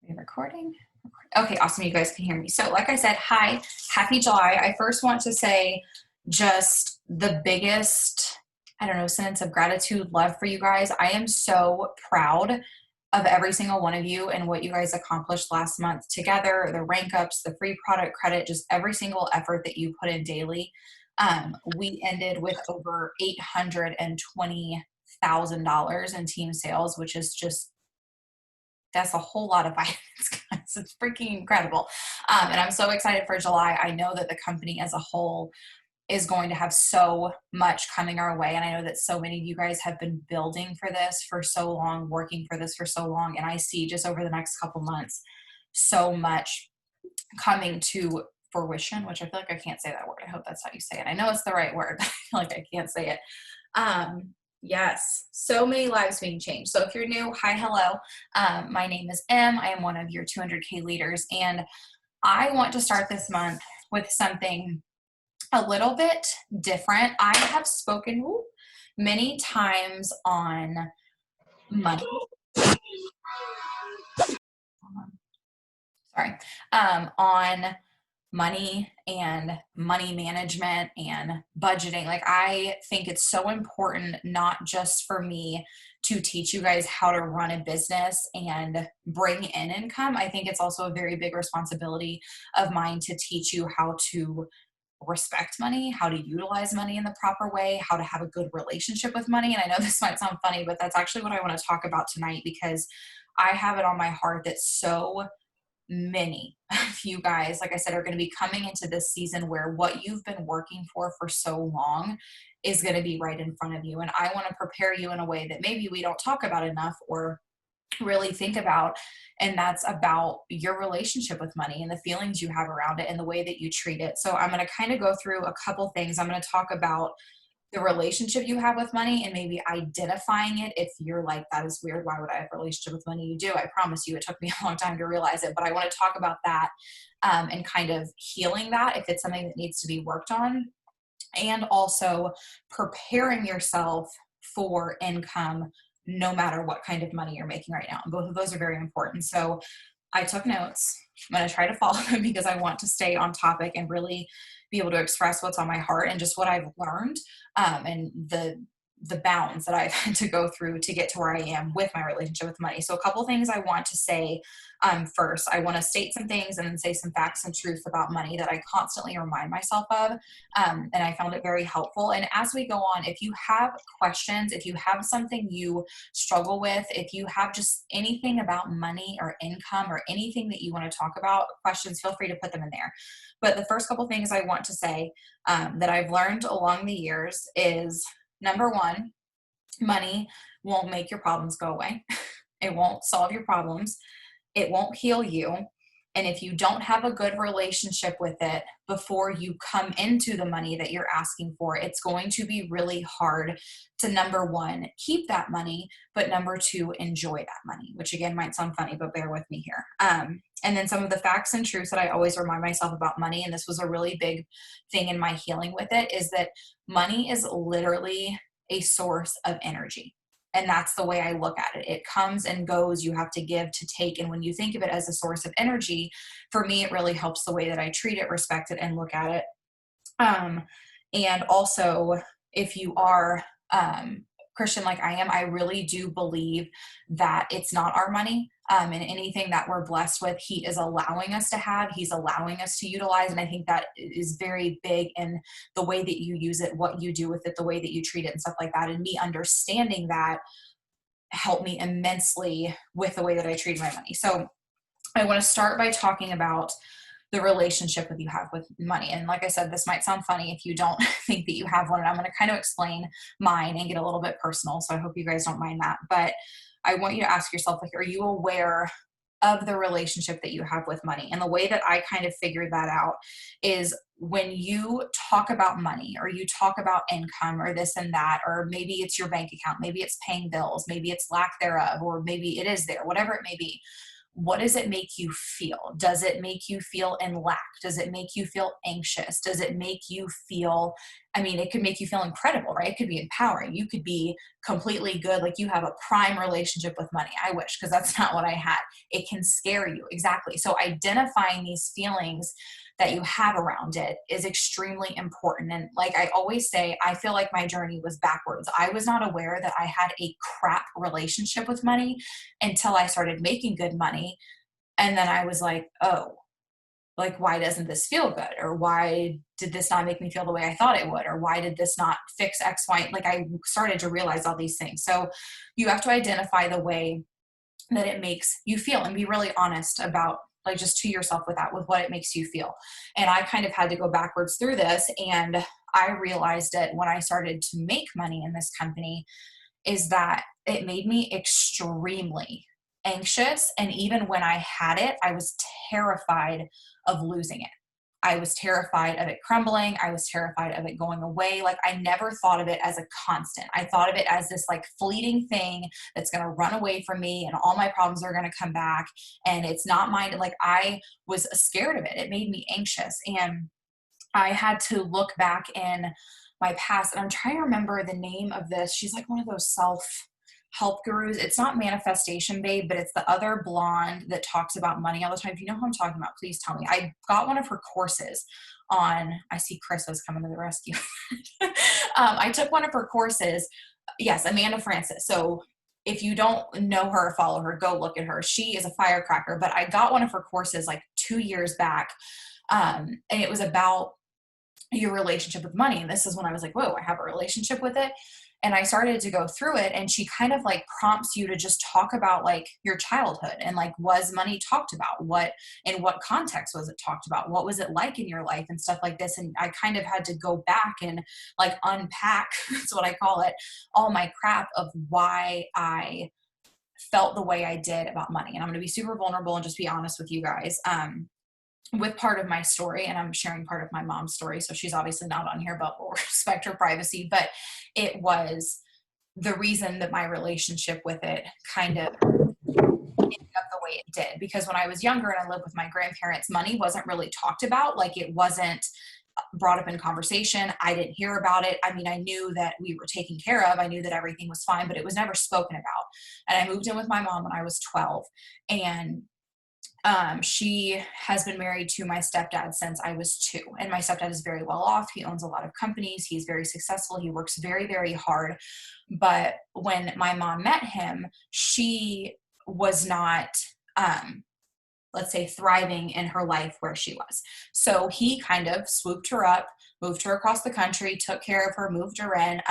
Are we recording? Okay, awesome. You guys can hear me. So like I said, hi, happy July. I first want to say just the biggest, I don't know, sense of gratitude, love for you guys. I am so proud of every single one of you and what you guys accomplished last month together, the rank ups, the free product credit, just every single effort that you put in daily. We ended with over $820,000 in team sales, which is just that's a whole lot of vitamins, guys. It's freaking incredible. And I'm so excited for July. I know that the company as a whole is going to have so much coming our way. And I know that so many of you guys have been building for this for so long, working for this for so long. And I see just over the next couple months, so much coming to fruition, which I feel like I can't say that word. I hope that's how you say it. I know it's the right word, but I feel like I can't say it. Yes, so many lives being changed. So if you're new, hi, hello. My name is Em. I am one of your 200K leaders, and I want to start this month with something a little bit different. I have spoken many times on money. On money and money management and budgeting. Like, I think it's so important, not just for me to teach you guys how to run a business and bring in income. I think it's also a very big responsibility of mine to teach you how to respect money, how to utilize money in the proper way, how to have a good relationship with money. And I know this might sound funny, but that's actually what I want to talk about tonight, because I have it on my heart that so many of you guys, like I said, are going to be coming into this season where what you've been working for so long is going to be right in front of you. And I want to prepare you in a way that maybe we don't talk about enough or really think about. And that's about your relationship with money and the feelings you have around it and the way that you treat it. So I'm going to kind of go through a couple things. I'm going to talk about the relationship you have with money and maybe identifying it. If you're like, that is weird, why would I have a relationship with money? You do. I promise you, it took me a long time to realize it, but I want to talk about that and kind of healing that if it's something that needs to be worked on, and also preparing yourself for income no matter what kind of money you're making right now. And both of those are very important. So I took notes. I'm going to try to follow them because I want to stay on topic and really be able to express what's on my heart and just what I've learned, and the bounds that I've had to go through to get to where I am with my relationship with money. So a couple things I want to say. First, I want to state some things and then say some facts and truth about money that I constantly remind myself of. And I found it very helpful. And as we go on, if you have questions, if you have something you struggle with, if you have just anything about money or income or anything that you want to talk about, questions, feel free to put them in there. But the first couple things I want to say that I've learned along the years is, number one, money won't make your problems go away. It won't solve your problems. It won't heal you. And if you don't have a good relationship with it before you come into the money that you're asking for, it's going to be really hard to, number one, keep that money, but number two, enjoy that money, which again might sound funny, but bear with me here. And then some of the facts and truths that I always remind myself about money, and this was a really big thing in my healing with it, is that money is literally a source of energy. And that's the way I look at it. It comes and goes. You have to give to take. And when you think of it as a source of energy, for me, it really helps the way that I treat it, respect it, and look at it. And also, if you are Christian like I am, I really do believe that it's not our money. And anything that we're blessed with, he is allowing us to have, he's allowing us to utilize. And I think that is very big in the way that you use it, what you do with it, the way that you treat it and stuff like that. And me understanding that helped me immensely with the way that I treat my money. So I want to start by talking about the relationship that you have with money. And like I said, this might sound funny if you don't think that you have one. And I'm going to kind of explain mine and get a little bit personal. So I hope you guys don't mind that. But I want you to ask yourself, like, are you aware of the relationship that you have with money? And the way that I kind of figured that out is when you talk about money or you talk about income or this and that, or maybe it's your bank account, maybe it's paying bills, maybe it's lack thereof, or maybe it is there, whatever it may be. What does it make you feel? Does it make you feel in lack? Does it make you feel anxious? Does it make you feel I mean, it could make you feel incredible, right? It could be empowering. You could be completely good. Like you have a prime relationship with money. I wish, because that's not what I had. It can scare you. Exactly. So identifying these feelings that you have around it is extremely important. And like I always say, I feel like my journey was backwards. I was not aware that I had a crap relationship with money until I started making good money. And then I was like, oh, like, why doesn't this feel good? Or why did this not make me feel the way I thought it would? Or why did this not fix X, Y? Like I started to realize all these things. So you have to identify the way that it makes you feel and be really honest about like just to yourself with that, with what it makes you feel. And I kind of had to go backwards through this. And I realized it when I started to make money in this company is that it made me extremely anxious. And even when I had it, I was terrified of losing it. I was terrified of it crumbling. I was terrified of it going away. Like I never thought of it as a constant. I thought of it as this like fleeting thing that's going to run away from me and all my problems are going to come back and it's not mine. Like I was scared of it. It made me anxious. And I had to look back in my past and I'm trying to remember the name of this. She's like one of those self-help gurus. It's not Manifestation Babe, but it's the other blonde that talks about money all the time. If you know who I'm talking about, please tell me. I got one of her courses on, I see Chris was coming to the rescue. I took one of her courses. Yes, Amanda Francis. So if you don't know her or follow her, go look at her. She is a firecracker, but I got one of her courses like 2 years back. And it was about your relationship with money. And this is when I was like, whoa, I have a relationship with it. And I started to go through it and she kind of like prompts you to just talk about like your childhood and like, was money talked about? What, in what context was it talked about? What was it like in your life and stuff like this? And I kind of had to go back and like unpack, that's what I call it, all my crap of why I felt the way I did about money. And I'm going to be super vulnerable and just be honest with you guys. With part of my story, and I'm sharing part of my mom's story, so she's obviously not on here, but we'll respect her privacy. But it was the reason that my relationship with it kind of ended up the way it did. Because when I was younger and I lived with my grandparents, money wasn't really talked about. Like it wasn't brought up in conversation. I didn't hear about it. I mean, I knew that we were taken care of. I knew that everything was fine, but it was never spoken about. And I moved in with my mom when I was 12. And she has been married to my stepdad since I was 2. And my stepdad is very well off. He owns a lot of companies. He's very successful. He works very, very hard. But when my mom met him, she was not, let's say, thriving in her life where she was. So he kind of swooped her up, moved her across the country, took care of her, moved her in,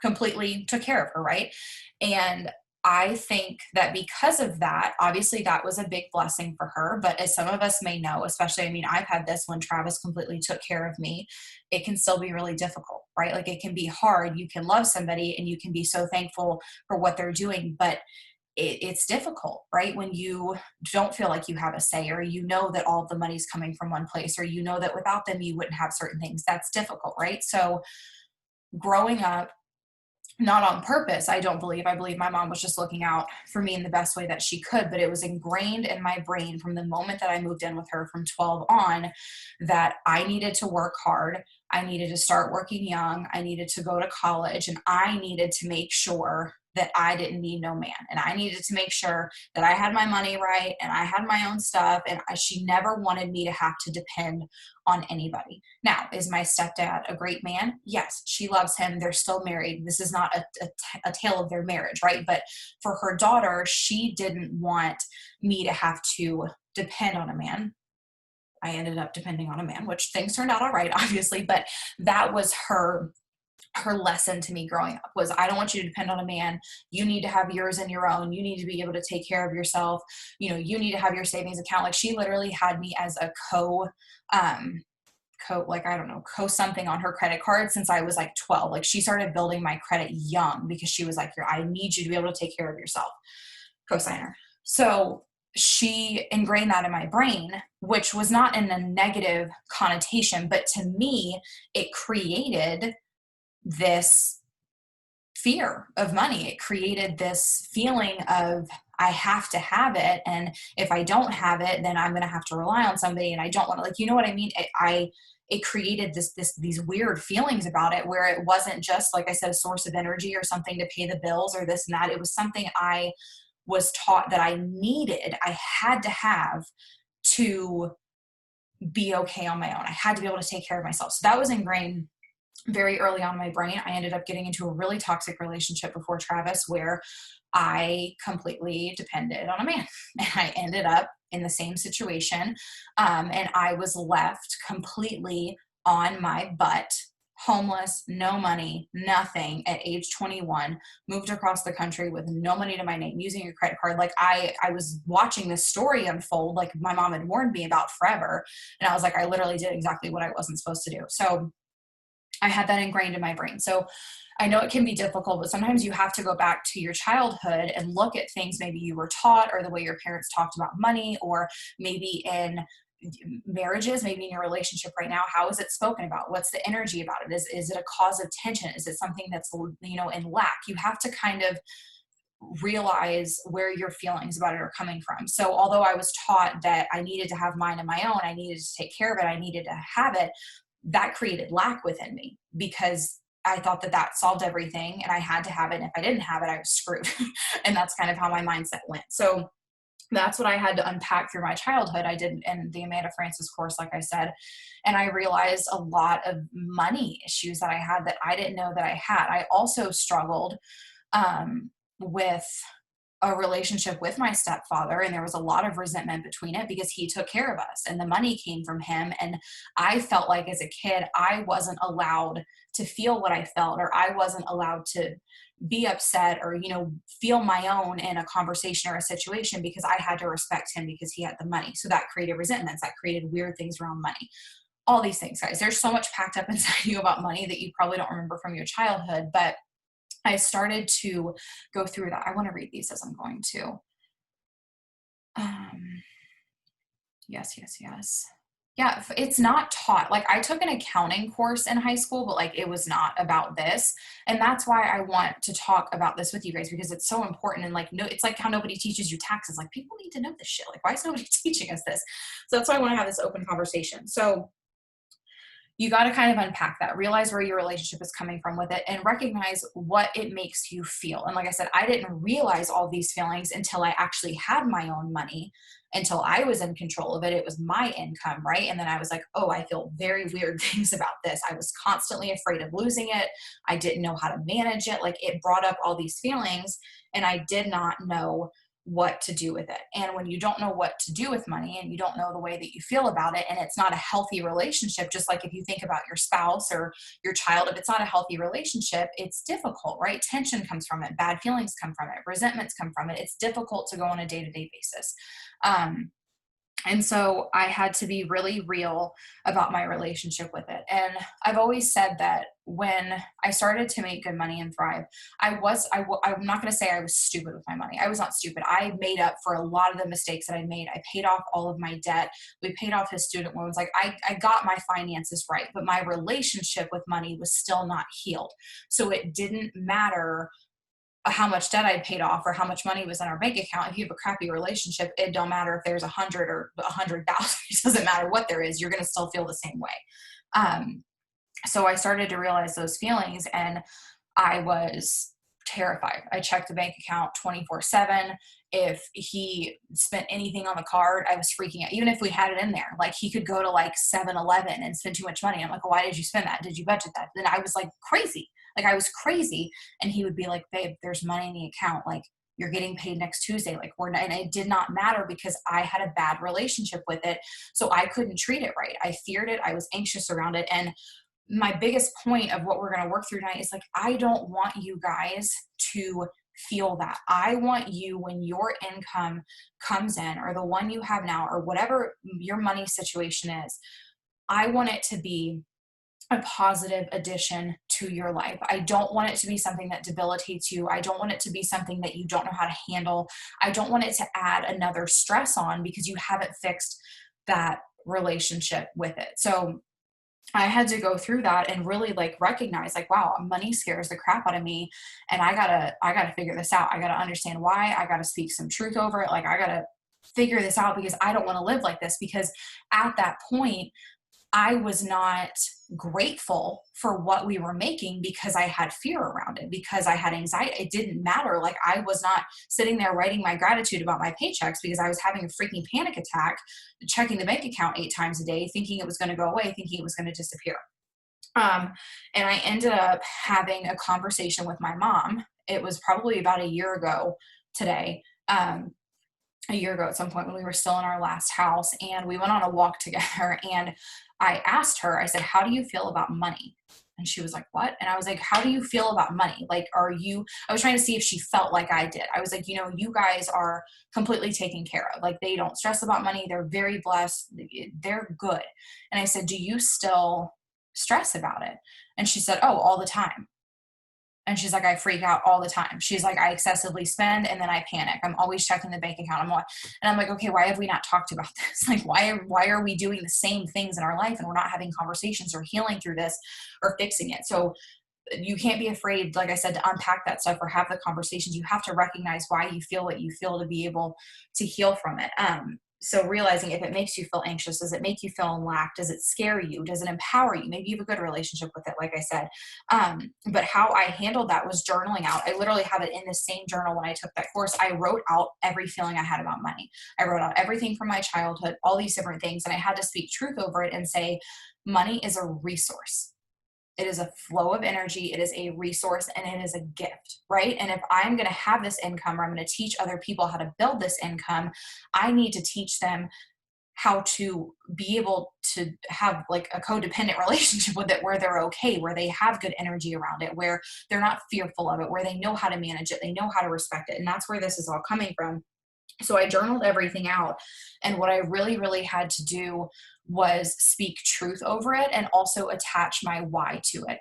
completely took care of her, right? And I think that because of that, obviously that was a big blessing for her. But as some of us may know, especially, I mean, I've had this when Travis completely took care of me, it can still be really difficult, right? Like it can be hard. You can love somebody and you can be so thankful for what they're doing, but it's difficult, right? When you don't feel like you have a say, or you know that all of the money's coming from one place, or you know that without them, you wouldn't have certain things. That's difficult, right? So growing up, not on purpose, I don't believe. I believe my mom was just looking out for me in the best way that she could, but it was ingrained in my brain from the moment that I moved in with her from 12 on that I needed to work hard. I needed to start working young. I needed to go to college, and I needed to make sure that I didn't need no man. And I needed to make sure that I had my money right and I had my own stuff. And she never wanted me to have to depend on anybody. Now, is my stepdad a great man? Yes, she loves him. They're still married. This is not a tale of their marriage, right? But for her daughter, she didn't want me to have to depend on a man. I ended up depending on a man, which things turned out all right, obviously, but that was her lesson to me growing up was, I don't want you to depend on a man. You need to have yours and your own. You need to be able to take care of yourself. You know, you need to have your savings account. Like she literally had me as a like, I don't know, something on her credit card since I was like 12. Like she started building my credit young because she was like, I need you to be able to take care of yourself. Co-signer. So she ingrained that in my brain, which was not in a negative connotation, but to me, it created this fear of money. It created this feeling of, I have to have it. And if I don't have it, then I'm going to have to rely on somebody. And I don't want to, like, you know what I mean? It created these weird feelings about it, where it wasn't just, like I said, a source of energy or something to pay the bills or this and that. It was something I was taught that I needed, I had to have to be okay on my own. I had to be able to take care of myself. So that was ingrained very early on in my brain. I ended up getting into a really toxic relationship before Travis, where I completely depended on a man. And I ended up in the same situation. And I was left completely on my butt, homeless, no money, nothing at age 21, moved across the country with no money to my name, using a credit card. Like I was watching this story unfold, like my mom had warned me about forever. And I was like, I literally did exactly what I wasn't supposed to do. So I had that ingrained in my brain. So I know it can be difficult, but sometimes you have to go back to your childhood and look at things maybe you were taught, or the way your parents talked about money, or maybe in marriages, maybe in your relationship right now. How is it spoken about? What's the energy about it? Is it a cause of tension? Is it something that's, in lack? You have to kind of realize where your feelings about it are coming from. So although I was taught that I needed to have mine on my own, I needed to take care of it, I needed to have it, that created lack within me, because I thought that that solved everything and I had to have it. And if I didn't have it, I was screwed. And that's kind of how my mindset went. So that's what I had to unpack through my childhood. I did in the Amanda Frances course, like I said, and I realized a lot of money issues that I had that I didn't know that I had. I also struggled with a relationship with my stepfather, and there was a lot of resentment between it because he took care of us and the money came from him. And I felt like as a kid, I wasn't allowed to feel what I felt, or I wasn't allowed to be upset or, feel my own in a conversation or a situation, because I had to respect him because he had the money. So that created resentments, that created weird things around money. All these things, guys, there's so much packed up inside you about money that you probably don't remember from your childhood, but I started to go through that. I want to read these as I'm going to. Yes, yes, yes. Yeah, it's not taught. Like, I took an accounting course in high school, but like it was not about this. And that's why I want to talk about this with you guys, because it's so important. And like, no, it's like how nobody teaches you taxes. Like, people need to know this shit. Like, why is nobody teaching us this? So that's why I want to have this open conversation. So you got to kind of unpack that, realize where your relationship is coming from with it, and recognize what it makes you feel. And like I said, I didn't realize all these feelings until I actually had my own money, until I was in control of it. It was my income, right? And then I was like, oh, I feel very weird things about this. I was constantly afraid of losing it. I didn't know how to manage it. Like, it brought up all these feelings, and I did not know what to do with it. And when you don't know what to do with money, and you don't know the way that you feel about it, and it's not a healthy relationship, just like if you think about your spouse or your child, if it's not a healthy relationship, it's difficult, right? Tension comes from it, bad feelings come from it, resentments come from it. It's difficult to go on a day-to-day basis. And so I had to be really real about my relationship with it. And I've always said that when I started to make good money and thrive, I'm not going to say I was stupid with my money. I was not stupid. I made up for a lot of the mistakes that I made. I paid off all of my debt. We paid off his student loans. Like, I got my finances right, but my relationship with money was still not healed. So it didn't matter how much debt I'd paid off or how much money was in our bank account. If you have a crappy relationship, it don't matter if there's 100 or 100,000. It doesn't matter what there is. You're going to still feel the same way. So I started to realize those feelings, and I was terrified. I checked the bank account 24/7. If he spent anything on the card, I was freaking out. Even if we had it in there, like, he could go to like 7-Eleven and spend too much money. I'm like, well, why did you spend that? Did you budget that? Then I was like crazy. Like, I was crazy. And he would be like, babe, there's money in the account. Like, you're getting paid next Tuesday. Like, and it did not matter because I had a bad relationship with it. So I couldn't treat it right. I feared it. I was anxious around it. And my biggest point of what we're going to work through tonight is, like, I don't want you guys to feel that. I want you, when your income comes in, or the one you have now, or whatever your money situation is, I want it to be a positive addition to your life. I don't want it to be something that debilitates you. I don't want it to be something that you don't know how to handle. I don't want it to add another stress on because you haven't fixed that relationship with it. So I had to go through that and really like recognize like, wow, money scares the crap out of me. And I gotta figure this out. I gotta understand why. I gotta speak some truth over it. Like I gotta figure this out because I don't want to live like this. Because at that point, I was not grateful for what we were making because I had fear around it, because I had anxiety. It didn't matter. Like I was not sitting there writing my gratitude about my paychecks because I was having a freaking panic attack, checking the bank account 8 times a day, thinking it was going to go away, thinking it was going to disappear. Um, and I ended up having a conversation with my mom. It was probably about a year ago today. A year ago at some point when we were still in our last house, and we went on a walk together, and I asked her, I said, how do you feel about money? And she was like, what? And I was like, how do you feel about money? Like, I was trying to see if she felt like I did. I was like, you guys are completely taken care of. Like, they don't stress about money. They're very blessed. They're good. And I said, do you still stress about it? And she said, oh, all the time. And she's like, I freak out all the time. She's like, I excessively spend and then I panic. I'm always checking the bank account. And I'm like, okay, why have we not talked about this? Like, why are we doing the same things in our life and we're not having conversations or healing through this or fixing it? So you can't be afraid, like I said, to unpack that stuff or have the conversations. You have to recognize why you feel what you feel to be able to heal from it. So realizing if it makes you feel anxious, does it make you feel in lack? Does it scare you? Does it empower you? Maybe you have a good relationship with it, like I said. But how I handled that was journaling out. I literally have it in the same journal when I took that course. I wrote out every feeling I had about money. I wrote out everything from my childhood, all these different things. And I had to speak truth over it and say, money is a resource. It is a flow of energy. It is a resource and it is a gift, right? And if I'm going to have this income or I'm going to teach other people how to build this income, I need to teach them how to be able to have like a codependent relationship with it where they're okay, where they have good energy around it, where they're not fearful of it, where they know how to manage it, they know how to respect it. And that's where this is all coming from. So I journaled everything out. And what I really, really had to do was speak truth over it and also attach my why to it,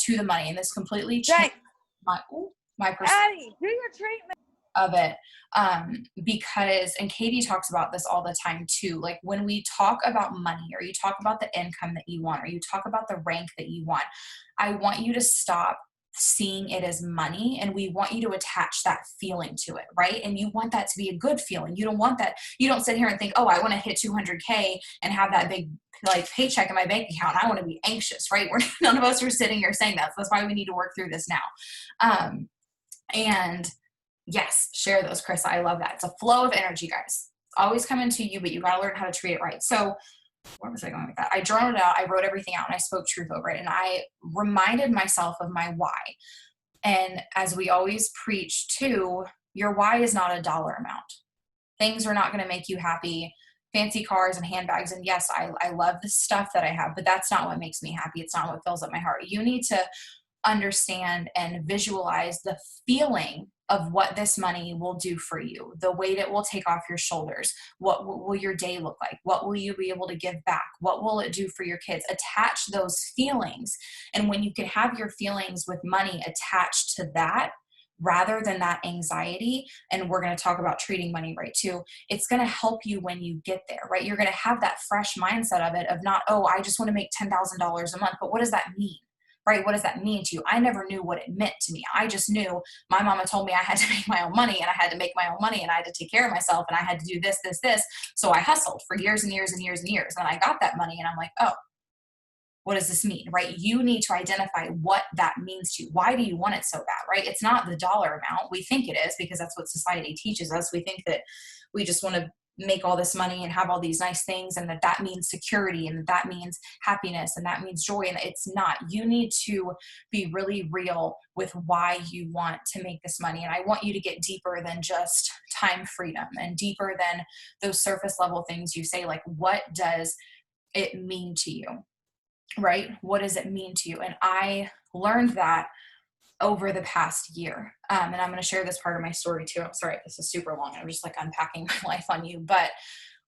to the money. And this completely changed my perspective Addie, do your treatment of it. Because, and Katie talks about this all the time too, like when we talk about money or you talk about the income that you want, or you talk about the rank that you want, I want you to stop seeing it as money, and we want you to attach that feeling to it, right? And you want that to be a good feeling. You don't want that. You don't sit here and think, oh, I want to hit 200K and have that big like paycheck in my bank account. And I want to be anxious, right? None of us are sitting here saying that. So that's why we need to work through this now. And yes, share those, Chris. I love that. It's a flow of energy, guys. It's always coming to you, but you got to learn how to treat it right. So where was I going with that? I journaled it out. I wrote everything out and I spoke truth over it. And I reminded myself of my why. And as we always preach too, your why is not a dollar amount. Things are not going to make you happy. Fancy cars and handbags. And yes, I love the stuff that I have, but that's not what makes me happy. It's not what fills up my heart. You need to understand and visualize the feeling of what this money will do for you, the weight it will take off your shoulders. What will your day look like? What will you be able to give back? What will it do for your kids? Attach those feelings. And when you can have your feelings with money attached to that, rather than that anxiety, and we're going to talk about treating money right too, it's going to help you when you get there, right? You're going to have that fresh mindset of it, of not, oh, I just want to make $10,000 a month, but what does that mean? Right? What does that mean to you? I never knew what it meant to me. I just knew my mama told me I had to make my own money, and I had to make my own money, and I had to take care of myself, and I had to do this, this, this. So I hustled for years and years and years and years. And I got that money and I'm like, oh, what does this mean? Right? You need to identify what that means to you. Why do you want it so bad? Right? It's not the dollar amount. We think it is because that's what society teaches us. We think that we just want to make all this money and have all these nice things, and that means security, and that means happiness, and that means joy. And it's not. You need to be really real with why you want to make this money. And I want you to get deeper than just time freedom, and deeper than those surface level things you say, like, what does it mean to you? Right? What does it mean to you? And I learned that over the past year. And I'm going to share this part of my story too. I'm sorry, this is super long. I'm just like unpacking my life on you. But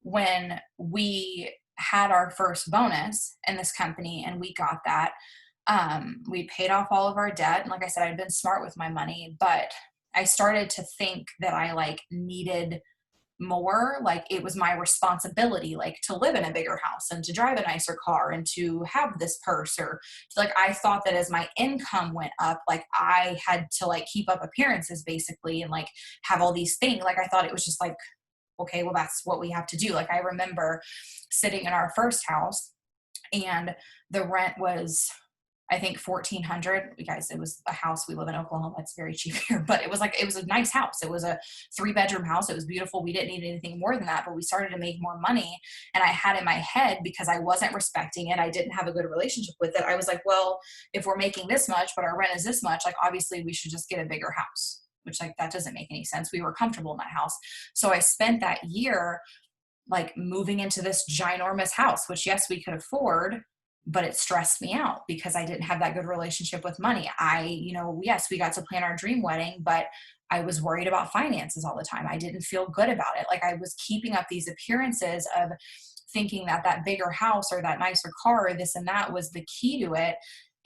when we had our first bonus in this company and we got that, we paid off all of our debt. And like I said, I'd been smart with my money, but I started to think that I like needed more like it was my responsibility, like to live in a bigger house and to drive a nicer car and to have this purse, or like I thought that as my income went up, like I had to like keep up appearances basically and like have all these things. Like I thought it was just like, okay, well, that's what we have to do. Like I remember sitting in our first house and the rent was, I think 1,400. You guys, it was a house. We live in Oklahoma. It's very cheap here, but it was like, it was a nice house. It was a 3-bedroom house. It was beautiful. We didn't need anything more than that, but we started to make more money. And I had in my head, because I wasn't respecting it, I didn't have a good relationship with it. I was like, well, if we're making this much, but our rent is this much, like obviously we should just get a bigger house, which like, that doesn't make any sense. We were comfortable in that house. So I spent that year like moving into this ginormous house, which yes, we could afford, but it stressed me out because I didn't have that good relationship with money. Yes, we got to plan our dream wedding, but I was worried about finances all the time. I didn't feel good about it. Like I was keeping up these appearances of thinking that that bigger house or that nicer car or this and that was the key to it.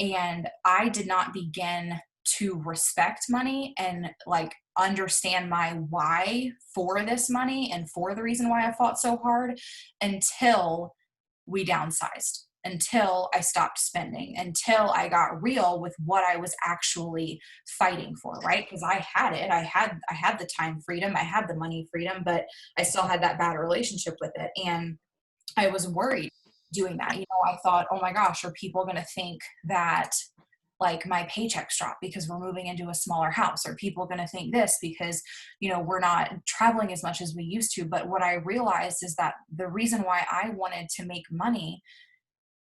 And I did not begin to respect money and like understand my why for this money and for the reason why I fought so hard until we downsized, until I stopped spending, until I got real with what I was actually fighting for, right? Because I had it. I had the time freedom, I had the money freedom, but I still had that bad relationship with it. And I was worried doing that. I thought, oh my gosh, are people going to think that like my paychecks drop because we're moving into a smaller house? Are people going to think this because, we're not traveling as much as we used to? But what I realized is that the reason why I wanted to make money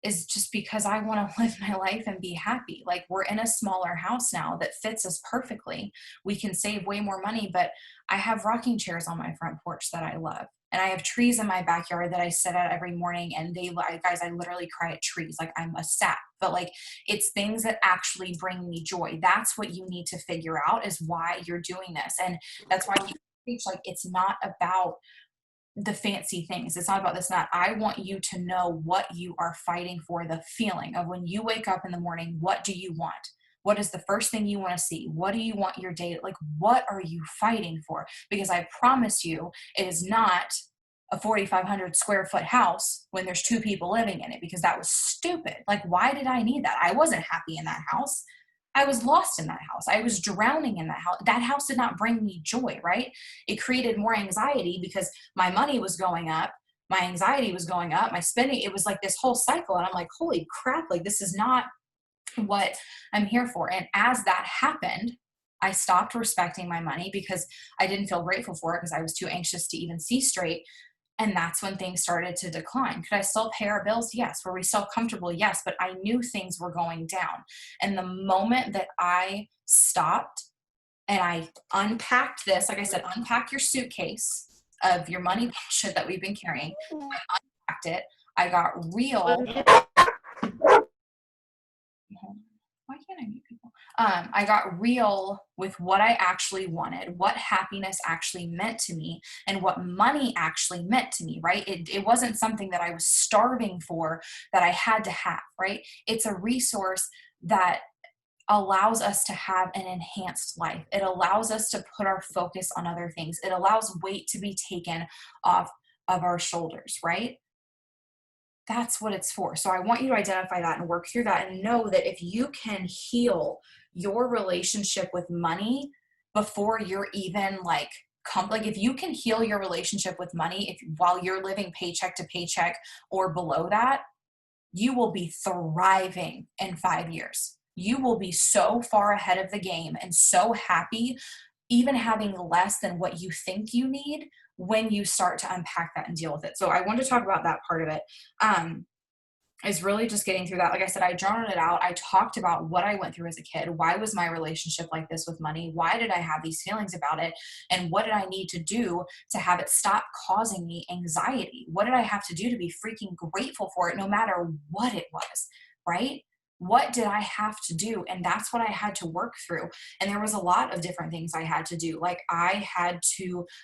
is just because I want to live my life and be happy. Like we're in a smaller house now that fits us perfectly. We can save way more money, but I have rocking chairs on my front porch that I love. And I have trees in my backyard that I sit at every morning, and guys, I literally cry at trees. Like I'm a sap, but like it's things that actually bring me joy. That's what you need to figure out is why you're doing this. And that's why I preach, like, it's not about the fancy things. It's not about this, not. I want you to know what you are fighting for, the feeling of when you wake up in the morning, what do you want? What is the first thing you want to see? What do you want your day? Like, what are you fighting for? Because I promise you, it is not a 4,500 square foot house when there's 2 people living in it, because that was stupid. Like, why did I need that? I wasn't happy in that house. I was lost in that house. I was drowning in that house. That house did not bring me joy, right? It created more anxiety because my money was going up. My anxiety was going up. My spending, it was like this whole cycle. And I'm like, holy crap, like this is not what I'm here for. And as that happened, I stopped respecting my money because I didn't feel grateful for it because I was too anxious to even see straight. And that's when things started to decline. Could I still pay our bills? Yes. Were we still comfortable? Yes. But I knew things were going down. And the moment that I stopped and I unpacked this, like I said, unpack your suitcase of your money bullshit that we've been carrying. I unpacked it. I got real. Why can't I mute people? I got real with what I actually wanted, what happiness actually meant to me, and what money actually meant to me, right? It wasn't something that I was starving for, that I had to have, right? It's a resource that allows us to have an enhanced life. It allows us to put our focus on other things. It allows weight to be taken off of our shoulders, right? That's what it's for. So I want you to identify that and work through that and know that if you can heal your relationship with money before you're even like if you can heal your relationship with money while you're living paycheck to paycheck or below that, you will be thriving in 5 years. You will be so far ahead of the game and so happy, even having less than what you think you need when you start to unpack that and deal with it. So I want to talk about that part of it. Is really just getting through that. Like I said, I journaled it out. I talked about what I went through as a kid. Why was my relationship like this with money? Why did I have these feelings about it? And what did I need to do to have it stop causing me anxiety? What did I have to do to be freaking grateful for it, no matter what it was, right? What did I have to do? And that's what I had to work through. And there was a lot of different things I had to do. Like I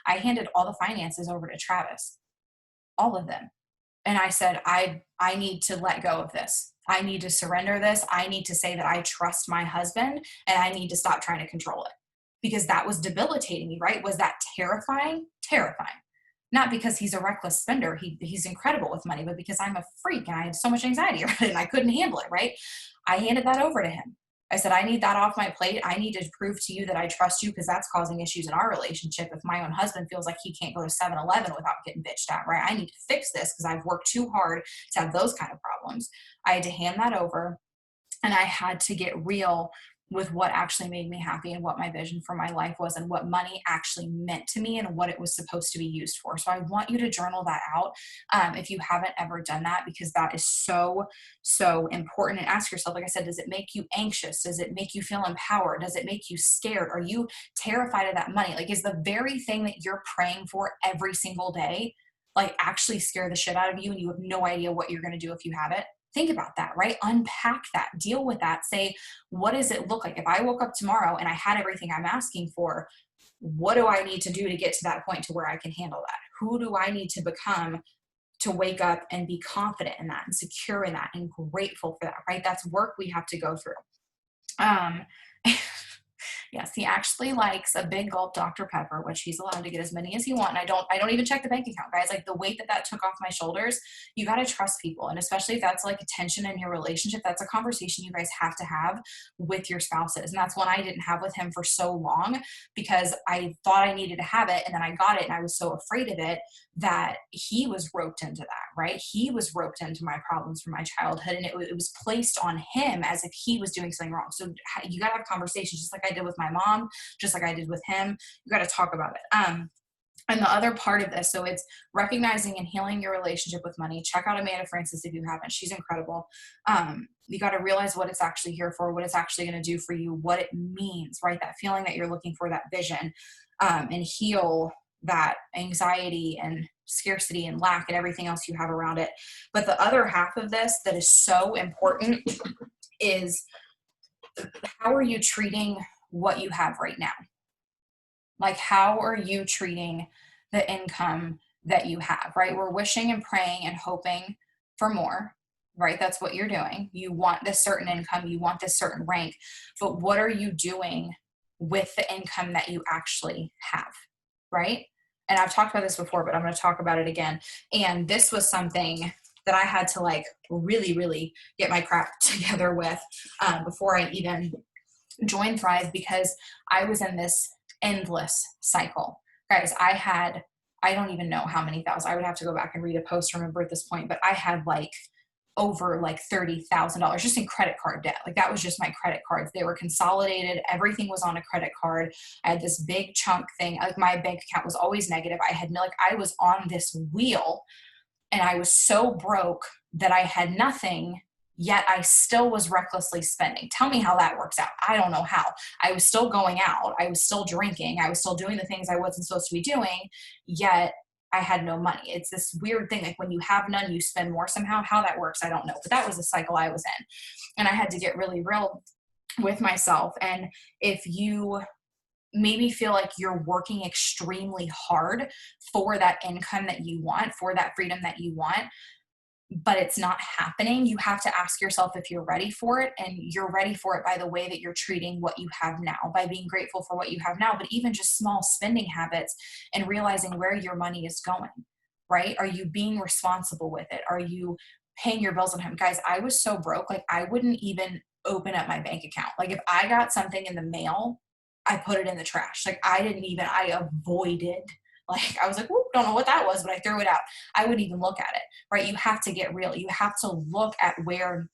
handed all the finances over to Travis, all of them. And I said, I need to let go of this. I need to surrender this. I need to say that I trust my husband, and I need to stop trying to control it, because that was debilitating me, right? Was that terrifying? Terrifying. Not because he's a reckless spender. He's incredible with money, but because I'm a freak and I had so much anxiety around it and I couldn't handle it, right? I handed that over to him. I said, I need that off my plate. I need to prove to you that I trust you because that's causing issues in our relationship. If my own husband feels like he can't go to 7-Eleven without getting bitched at, right? I need to fix this because I've worked too hard to have those kind of problems. I had to hand that over, and I had to get real with what actually made me happy and what my vision for my life was and what money actually meant to me and what it was supposed to be used for. So I want you to journal that out if you haven't ever done that, because that is so, so important. And ask yourself, like I said, does it make you anxious? Does it make you feel empowered? Does it make you scared? Are you terrified of that money? Like, is the very thing that you're praying for every single day like actually scare the shit out of you and you have no idea what you're going to do if you have it? Think about that, right? Unpack that, deal with that. Say, what does it look like? If I woke up tomorrow and I had everything I'm asking for, what do I need to do to get to that point to where I can handle that? Who do I need to become to wake up and be confident in that and secure in that and grateful for that, right? That's work we have to go through. Um, Yes, he actually likes a big gulp Dr. Pepper, which he's allowed to get as many as he wants. And I don't even check the bank account, guys. Like the weight that that took off my shoulders, you got to trust people. And especially if that's like a tension in your relationship, that's a conversation you guys have to have with your spouses. And that's one I didn't have with him for so long because I thought I needed to have it. And then I got it and I was so afraid of it that he was roped into that, right? He was roped into my problems from my childhood and it was placed on him as if he was doing something wrong. So you got to have conversations just like I did with my mom, just like I did with him. You got to talk about it. And the other part of this, so it's recognizing and healing your relationship with money. Check out Amanda Francis if you haven't. She's incredible. You got to realize what it's actually here for, what it's actually going to do for you, what it means, right? That feeling that you're looking for, that vision, and heal that anxiety and scarcity and lack and everything else you have around it. But the other half of this that is so important is, how are you treating what you have right now? Like, how are you treating the income that you have, right? We're wishing and praying and hoping for more, right? That's what you're doing. You want this certain income, you want this certain rank, but what are you doing with the income that you actually have, right? And I've talked about this before, but I'm going to talk about it again. And this was something that I had to like really, really get my crap together with before I even joined Thrive, because I was in this endless cycle. Guys, I don't even know how many thousands. I would have to go back and read a post to remember at this point, but I had like over like $30,000 just in credit card debt. Like that was just my credit cards. They were consolidated. Everything was on a credit card. I had this big chunk thing. Like my bank account was always negative. I was on this wheel and I was so broke that I had nothing, yet I still was recklessly spending. Tell me how that works out. I don't know how. I was still going out. I was still drinking. I was still doing the things I wasn't supposed to be doing, yet I had no money. It's this weird thing. Like when you have none, you spend more somehow. How that works, I don't know. But that was the cycle I was in. And I had to get really real with myself. And if you maybe feel like you're working extremely hard for that income that you want, for that freedom that you want, but it's not happening, you have to ask yourself if you're ready for it. And you're ready for it by the way that you're treating what you have now, by being grateful for what you have now, but even just small spending habits and realizing where your money is going, right? Are you being responsible with it? Are you paying your bills on time? Guys, I was so broke, like I wouldn't even open up my bank account. Like if I got something in the mail, I put it in the trash. Like I avoided, like I was like, whoop, don't know what that was, but I threw it out. I wouldn't even look at it, right? You have to get real. You have to look at where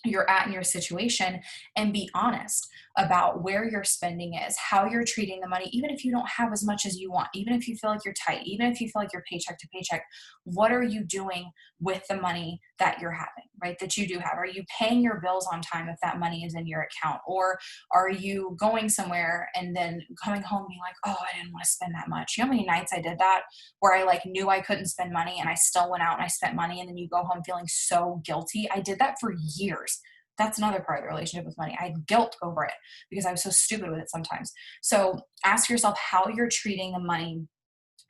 you're at in your situation and be honest about where your spending is, how you're treating the money, even if you don't have as much as you want, even if you feel like you're tight, even if you feel like you're paycheck to paycheck, what are you doing with the money that you're having, right? That you do have? Are you paying your bills on time if that money is in your account? Or are you going somewhere and then coming home being like, oh, I didn't want to spend that much? You know how many nights I did that where I like knew I couldn't spend money and I still went out and I spent money, and then you go home feeling so guilty. I did that for years. That's another part of the relationship with money. I had guilt over it because I was so stupid with it sometimes. So ask yourself how you're treating the money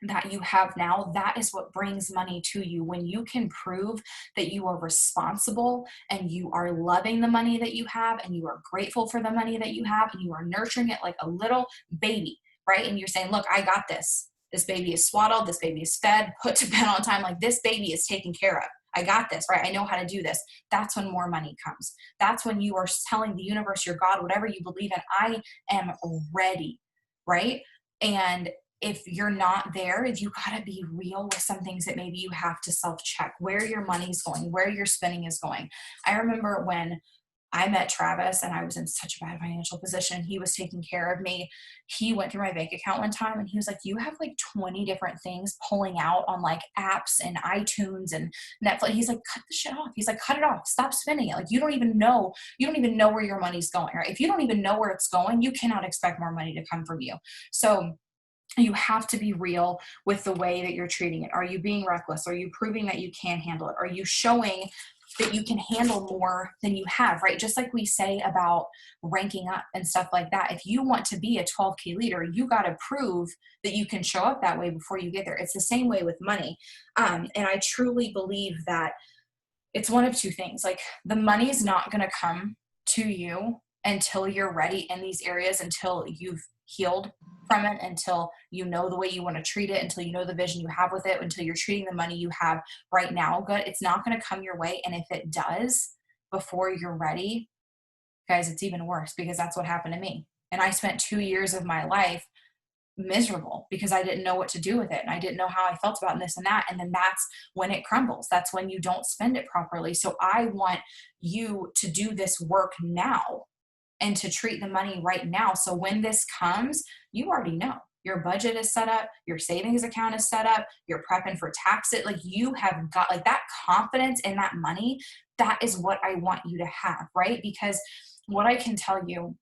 that you have now. That is what brings money to you. When you can prove that you are responsible and you are loving the money that you have and you are grateful for the money that you have and you are nurturing it like a little baby, right? And you're saying, look, I got this. This baby is swaddled. This baby is fed, put to bed on time. Like, this baby is taken care of. I got this, right? I know how to do this. That's when more money comes. That's when you are telling the universe, your God, whatever you believe in, I am ready, right? And if you're not there, you got to be real with some things that maybe you have to self-check where your money's going, where your spending is going. I remember when I met Travis and I was in such a bad financial position. He was taking care of me. He went through my bank account one time and he was like, you have like 20 different things pulling out on like apps and iTunes and Netflix. He's like, cut the shit off. He's like, cut it off. Stop spending it. Like, you don't even know where your money's going, right? If you don't even know where it's going, you cannot expect more money to come from you. So you have to be real with the way that you're treating it. Are you being reckless? Are you proving that you can handle it? Are you showing that you can handle more than you have, right? Just like we say about ranking up and stuff like that. If you want to be a 12K leader, you got to prove that you can show up that way before you get there. It's the same way with money. And I truly believe that it's one of two things. Like, the money is not going to come to you until you're ready in these areas, until you've healed from it, until you know the way you want to treat it, until you know the vision you have with it, until you're treating the money you have right now good. It's not going to come your way. And if it does before you're ready, guys, it's even worse, because that's what happened to me. And I spent 2 years of my life miserable because I didn't know what to do with it. And I didn't know how I felt about this and that. And then that's when it crumbles. That's when you don't spend it properly. So I want you to do this work now and to treat the money right now. So when this comes, you already know your budget is set up, your savings account is set up, you're prepping for tax it. Like, you have got like that confidence in that money. That is what I want you to have, right? Because what I can tell you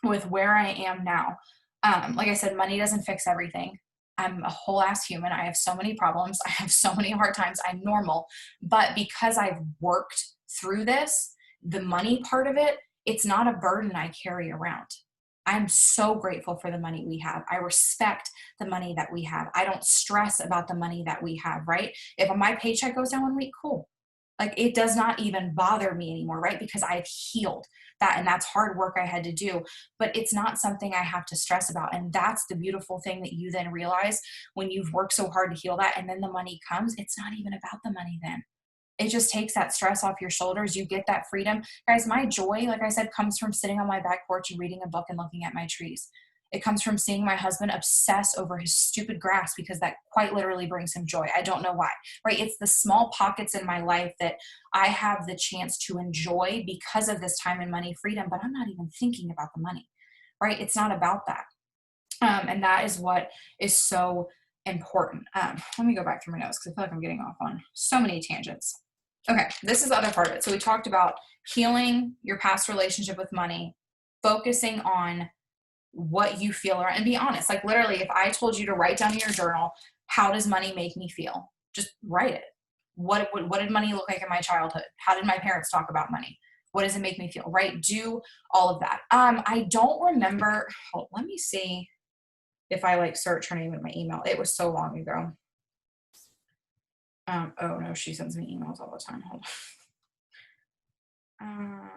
with where I am now, like I said, money doesn't fix everything. I'm a whole ass human. I have so many problems. I have so many hard times. I'm normal. But because I've worked through this, the money part of it, it's not a burden I carry around. I'm so grateful for the money we have. I respect the money that we have. I don't stress about the money that we have, right? If my paycheck goes down 1 week, cool. Like, it does not even bother me anymore, right? Because I've healed that, and that's hard work I had to do, but it's not something I have to stress about. And that's the beautiful thing that you then realize when you've worked so hard to heal that, and then the money comes, it's not even about the money then. It just takes that stress off your shoulders. You get that freedom. Guys, my joy, like I said, comes from sitting on my back porch and reading a book and looking at my trees. It comes from seeing my husband obsess over his stupid grass, because that quite literally brings him joy. I don't know why, right? It's the small pockets in my life that I have the chance to enjoy because of this time and money freedom, but I'm not even thinking about the money, right? It's not about that. And that is what is so important. Let me go back through my notes because I feel like I'm getting off on so many tangents. Okay, this is the other part of it. So we talked about healing your past relationship with money, focusing on what you feel, and be honest. Like, literally, if I told you to write down in your journal, how does money make me feel? Just write it. What did money look like in my childhood? How did my parents talk about money? What does it make me feel? Right? Do all of that. I don't remember. Let me see if I like search her name in my email. It was so long ago. Oh no, she sends me emails all the time. Hold on.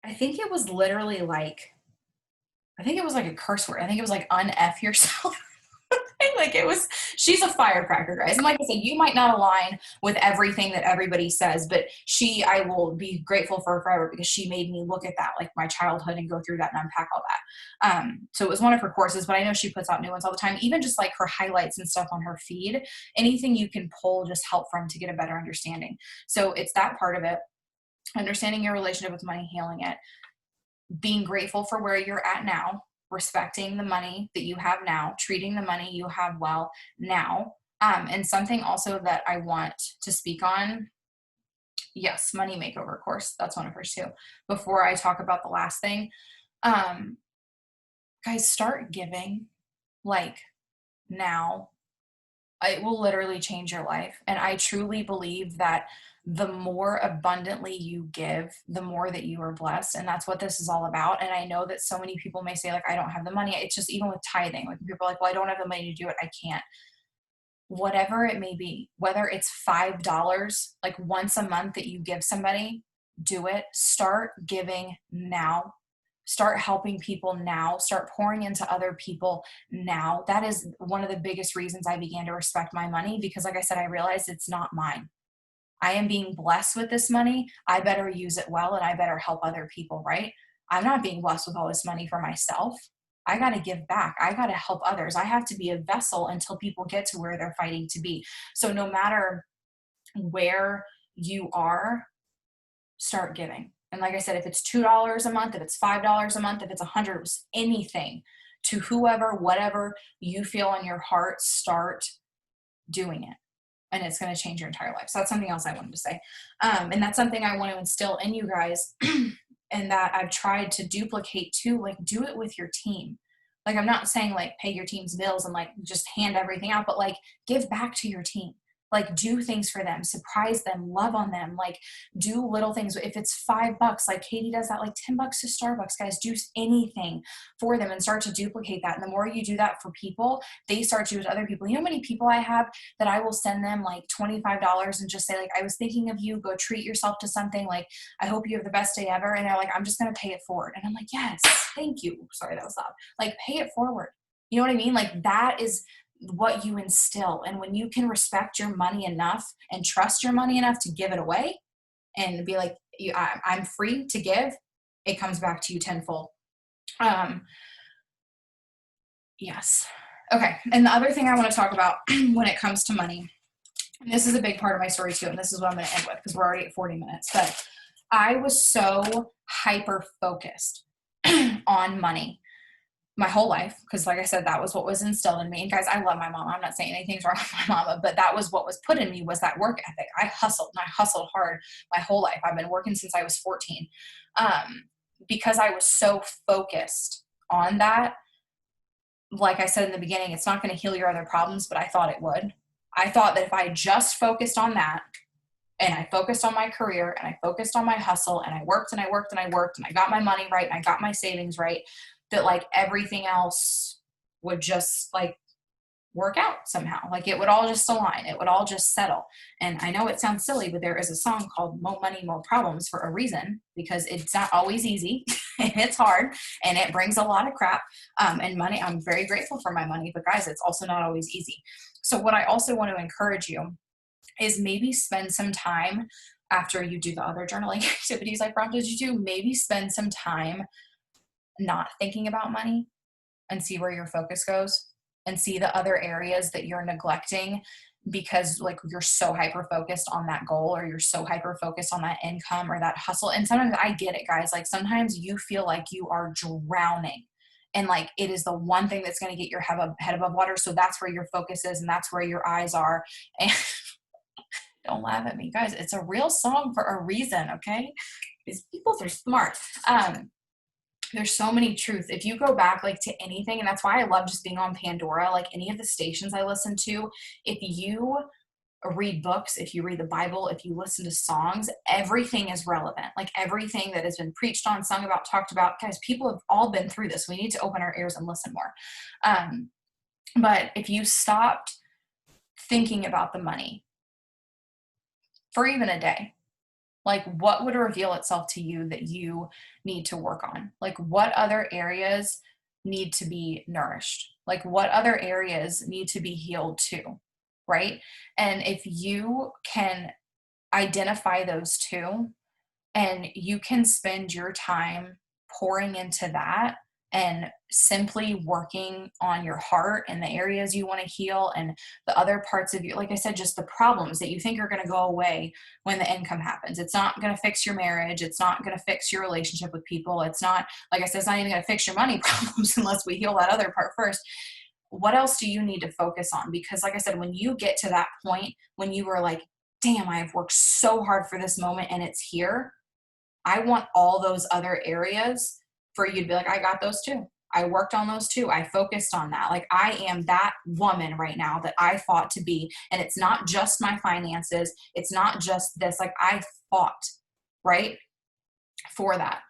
I think it was literally like, I think it was like a curse word. I think it was like unf yourself. Like, it was, she's a firecracker, guys. And like I said, you might not align with everything that everybody says, but I will be grateful for her forever, because she made me look at that, like my childhood, and go through that and unpack all that. So it was one of her courses, but I know she puts out new ones all the time, even just like her highlights and stuff on her feed. Anything you can pull just help from to get a better understanding. So it's that part of it, understanding your relationship with money, healing it, being grateful for where you're at now, respecting the money that you have now, treating the money you have well now. And something also that I want to speak on, yes, money makeover course. That's one of hers too. Before I talk about the last thing, guys, start giving like now. It will literally change your life. And I truly believe that the more abundantly you give, the more that you are blessed. And that's what this is all about. And I know that so many people may say, like, I don't have the money. It's just, even with tithing, like, people are like, well, I don't have the money to do it. I can't. Whatever it may be, whether it's $5, like once a month that you give somebody, do it. Start giving now. Start helping people now. Start pouring into other people now. That is one of the biggest reasons I began to respect my money, because like I said, I realized it's not mine. I am being blessed with this money. I better use it well, and I better help other people, right? I'm not being blessed with all this money for myself. I got to give back. I got to help others. I have to be a vessel until people get to where they're fighting to be. So no matter where you are, start giving. And like I said, if it's $2 a month, if it's $5 a month, if it's 100, anything, to whoever, whatever you feel in your heart, start doing it. And it's going to change your entire life. So that's something else I wanted to say. And that's something I want to instill in you guys and that I've tried to duplicate too. Like, do it with your team. Like, I'm not saying like pay your team's bills and like just hand everything out, but like give back to your team. Like, do things for them, surprise them, love on them, like do little things. If it's $5, like Katie does that, like $10 to Starbucks, guys, do anything for them and start to duplicate that. And the more you do that for people, they start to do it to other people. You know how many people I have that I will send them like $25 and just say like, I was thinking of you, go treat yourself to something. Like, I hope you have the best day ever. And they're like, I'm just going to pay it forward. And I'm like, yes, thank you. Sorry, that was loud. Like, pay it forward. You know what I mean? Like, that is what you instill. And when you can respect your money enough and trust your money enough to give it away and be like, I'm free to give, it comes back to you tenfold. Yes. Okay. And the other thing I want to talk about when it comes to money, and this is a big part of my story too, and this is what I'm going to end with because we're already at 40 minutes, but I was so hyper focused on money my whole life, because like I said, that was what was instilled in me. And guys, I love my mom. I'm not saying anything's wrong with my mama, but that was what was put in me, was that work ethic. I hustled, and I hustled hard my whole life. I've been working since I was 14. Because I was so focused on that, like I said in the beginning, it's not going to heal your other problems, but I thought it would. I thought that if I just focused on that, and I focused on my career, and I focused on my hustle, and I worked and I worked and I worked, and I got my money right, and I got my savings right, that like everything else would just like work out somehow. Like, it would all just align. It would all just settle. And I know it sounds silly, but there is a song called More Money, More Problems for a reason, because it's not always easy and it's hard and it brings a lot of crap. And money, I'm very grateful for my money, but guys, it's also not always easy. So what I also want to encourage you is maybe spend some time after you do the other journaling activities I prompted you to, maybe spend some time not thinking about money and see where your focus goes and see the other areas that you're neglecting because like you're so hyper focused on that goal, or you're so hyper focused on that income or that hustle. And sometimes I get it, guys. Like, sometimes you feel like you are drowning and like it is the one thing that's going to get your head above water. So that's where your focus is and that's where your eyes are. And don't laugh at me, guys. It's a real song for a reason. Okay. These people are smart. There's so many truths. If you go back like to anything, and that's why I love just being on Pandora, like any of the stations I listen to, if you read books, if you read the Bible, if you listen to songs, everything is relevant. Like, everything that has been preached on, sung about, talked about, guys, people have all been through this. We need to open our ears and listen more. But if you stopped thinking about the money for even a day, like, what would reveal itself to you that you need to work on? Like, what other areas need to be nourished? Like, what other areas need to be healed too, right? And if you can identify those two and you can spend your time pouring into that and simply working on your heart and the areas you want to heal and the other parts of you, like I said, just the problems that you think are going to go away when the income happens. It's not going to fix your marriage. It's not going to fix your relationship with people. It's not, like I said, it's not even going to fix your money problems unless we heal that other part first. What else do you need to focus on? Because like I said, when you get to that point, when you were like, damn, I have worked so hard for this moment and it's here, I want all those other areas for you to be like, I got those too. I worked on those too. I focused on that. Like, I am that woman right now that I fought to be. And it's not just my finances. It's not just this. Like, I fought, right, for that.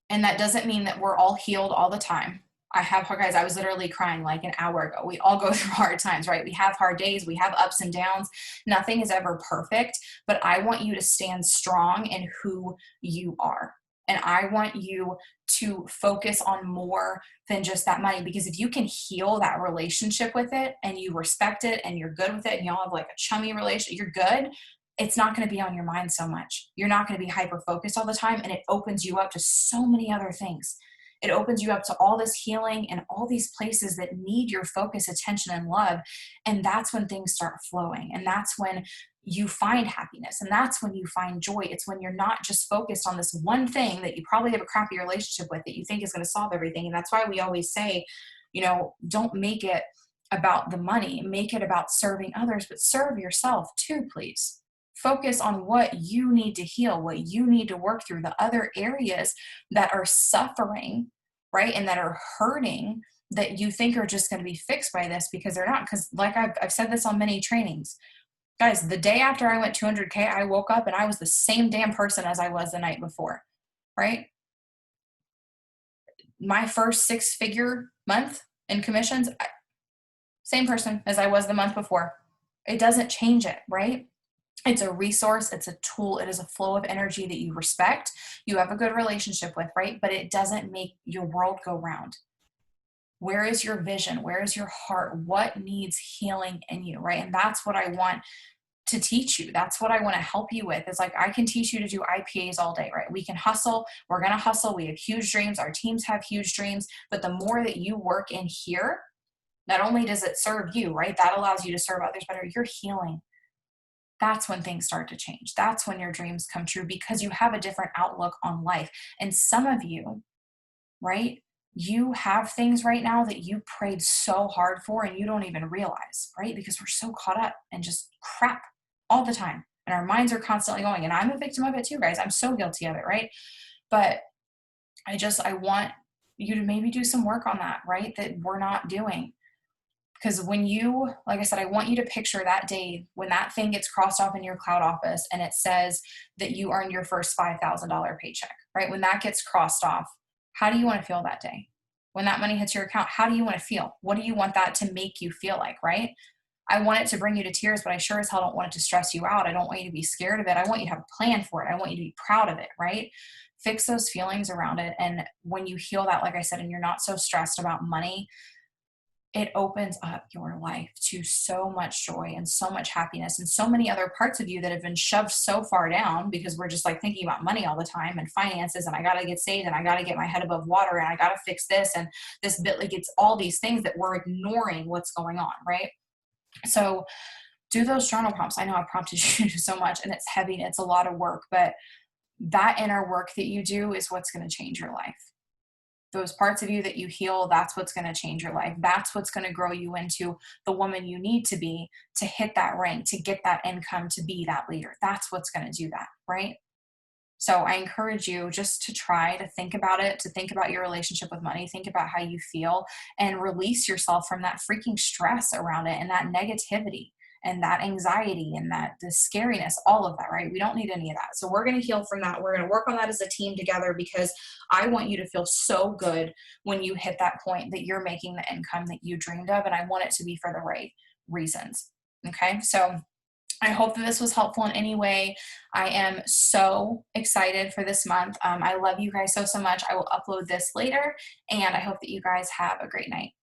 And that doesn't mean that we're all healed all the time. Guys, I was literally crying like an hour ago. We all go through hard times, right? We have hard days. We have ups and downs. Nothing is ever perfect, but I want you to stand strong in who you are. And I want you to focus on more than just that money, because if you can heal that relationship with it and you respect it and you're good with it and y'all have like a chummy relationship, you're good. It's not going to be on your mind so much. You're not going to be hyper focused all the time. And it opens you up to so many other things. It opens you up to all this healing and all these places that need your focus, attention, and love. And that's when things start flowing. And that's when you find happiness. And that's when you find joy. It's when you're not just focused on this one thing that you probably have a crappy relationship with that you think is going to solve everything. And that's why we always say, don't make it about the money, make it about serving others, but serve yourself too, please. Focus on what you need to heal, what you need to work through, the other areas that are suffering, right? And that are hurting, that you think are just going to be fixed by this, because they're not. Because like I've said this on many trainings, guys, the day after I went 200K, I woke up and I was the same damn person as I was the night before, right? My first 6-figure month in commissions, same person as I was the month before. It doesn't change it, right? It's a resource, it's a tool, it is a flow of energy that you respect, you have a good relationship with, right? But it doesn't make your world go round. Where is your vision? Where is your heart? What needs healing in you, right? And that's what I want to teach you. That's what I want to help you with. It's like, I can teach you to do IPAs all day, right? We can hustle. We're going to hustle. We have huge dreams. Our teams have huge dreams. But the more that you work in here, not only does it serve you, right? That allows you to serve others better. You're healing. That's when things start to change. That's when your dreams come true, because you have a different outlook on life. And some of you, right? You have things right now that you prayed so hard for and you don't even realize, right? Because we're so caught up in just crap all the time. And our minds are constantly going. And I'm a victim of it too, guys. I'm so guilty of it, right? But I want you to maybe do some work on that, right? That we're not doing. Because when you, like I said, I want you to picture that day when that thing gets crossed off in your cloud office and it says that you earned your first $5,000 paycheck, right? When that gets crossed off, how do you want to feel that day? When that money hits your account, how do you want to feel? What do you want that to make you feel like, right? I want it to bring you to tears, but I sure as hell don't want it to stress you out. I don't want you to be scared of it. I want you to have a plan for it. I want you to be proud of it, right? Fix those feelings around it. And when you heal that, like I said, and you're not so stressed about money, it opens up your life to so much joy and so much happiness and so many other parts of you that have been shoved so far down because we're just like thinking about money all the time and finances, and I got to get saved and I got to get my head above water and I got to fix this and this bit. Like, it's all these things that we're ignoring what's going on, right? So do those journal prompts. I know I've prompted you to do so much and it's heavy and it's a lot of work, but that inner work that you do is what's going to change your life. Those parts of you that you heal, that's what's going to change your life. That's what's going to grow you into the woman you need to be to hit that rank, to get that income, to be that leader. That's what's going to do that, right? So I encourage you just to try to think about it, to think about your relationship with money, think about how you feel, and release yourself from that freaking stress around it and that negativity and that anxiety and that the scariness, all of that, right? We don't need any of that. So we're going to heal from that. We're going to work on that as a team together, because I want you to feel so good when you hit that point that you're making the income that you dreamed of. And I want it to be for the right reasons. Okay. So I hope that this was helpful in any way. I am so excited for this month. I love you guys so much. I will upload this later, and I hope that you guys have a great night.